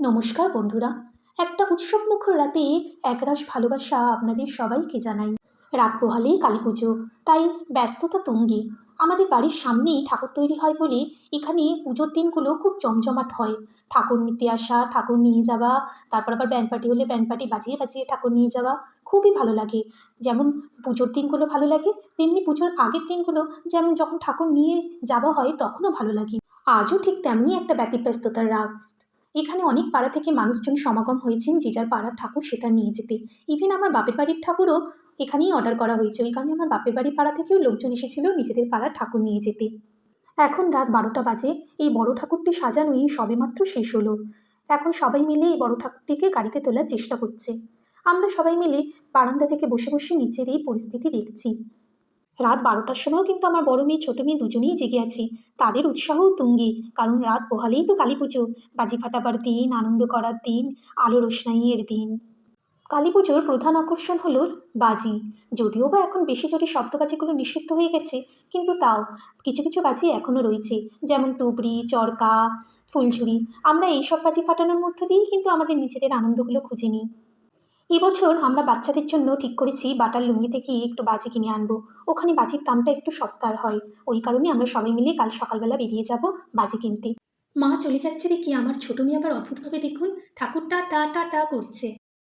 নমস্কার বন্ধুরা। একটা উৎসবমুখর রাতে একরাশ ভালোবাসা আপনাদের সবাইকে জানাই। রাত পোহালেই কালী পুজো, তাই ব্যস্ততা তুঙ্গে। আমাদের বাড়ির সামনেই ঠাকুর তৈরি হয় বলে এখানে পুজোর দিনগুলো খুব জমজমাট হয়। ঠাকুর নিতে আসা, ঠাকুর নিয়ে যাওয়া, তারপর আবার ব্যান্ড পার্টি হলে ব্যান্ড পার্টি বাজিয়ে বাজিয়ে ঠাকুর নিয়ে যাওয়া খুবই ভালো লাগে। যেমন পুজোর দিনগুলো ভালো লাগে, তেমনি পুজোর আগের দিনগুলো যেমন যখন ঠাকুর নিয়ে যাওয়া হয় তখনও ভালো লাগে। আজও ঠিক তেমনই একটা ব্যতিব্যস্ততার রাত। এখানে অনেক পাড়া থেকে মানুষজন সমাগম হয়েছেন যে যার পাড়ার ঠাকুর সেটা নিয়ে যেতে। ইভেন আমার বাপের বাড়ির ঠাকুরও এখানেই অর্ডার করা হয়েছে। ওইখানে আমার বাপের বাড়ির পাড়া থেকেও লোকজন এসেছিল নিজেদের পাড়ার ঠাকুর নিয়ে যেতে। এখন রাত 12টা বাজে। এই বড় ঠাকুরটি সাজানোই সবেমাত্র শেষ হলো। এখন সবাই মিলে এই বড় ঠাকুরটিকে গাড়িতে তোলার চেষ্টা করছে। আমরা সবাই মিলে বারান্দা থেকে বসে বসে নিচের এই পরিস্থিতি দেখছি। রাত 12টার সময়ও কিন্তু আমার বড় মেয়ে ছোট মেয়ে দুজনেই জেগে আছে। তাদের উৎসাহও তুঙ্গে, কারণ রাত পোহালেই তো কালী পুজো, বাজি ফাটাবার দিন, আনন্দ করার দিন, আলো রোশনাইয়ের দিন। কালী পুজোর প্রধান আকর্ষণ হলো বাজি। যদিও বা এখন বেশি জোরে শব্দবাজিগুলো নিষিদ্ধ হয়ে গেছে, কিন্তু তাও কিছু কিছু বাজি এখনও রয়েছে, যেমন তুবড়ি, চরকা, ফুলঝুরি। আমরা এইসব বাজি ফাটানোর মধ্য দিয়েই কিন্তু আমাদের নিজেদের আনন্দগুলো খুঁজে নিই। এবছর আমরা বাচ্চাদের জন্য ঠিক করেছি বাটার লুঙ্গিতে গিয়ে একটু বাজি কিনে আনবো। ওখানে বাজির দামটা একটু সস্তার হয়। ওই কারণে আমরা সবাই মিলে কাল সকালবেলা বেরিয়ে যাব বাজি কিনতে। মা চলে যাচ্ছে দেখি আমার ছোট মেয়ে আবার অদ্ভুতভাবে দেখুন ঠাকুর টা টা টা টা করছে।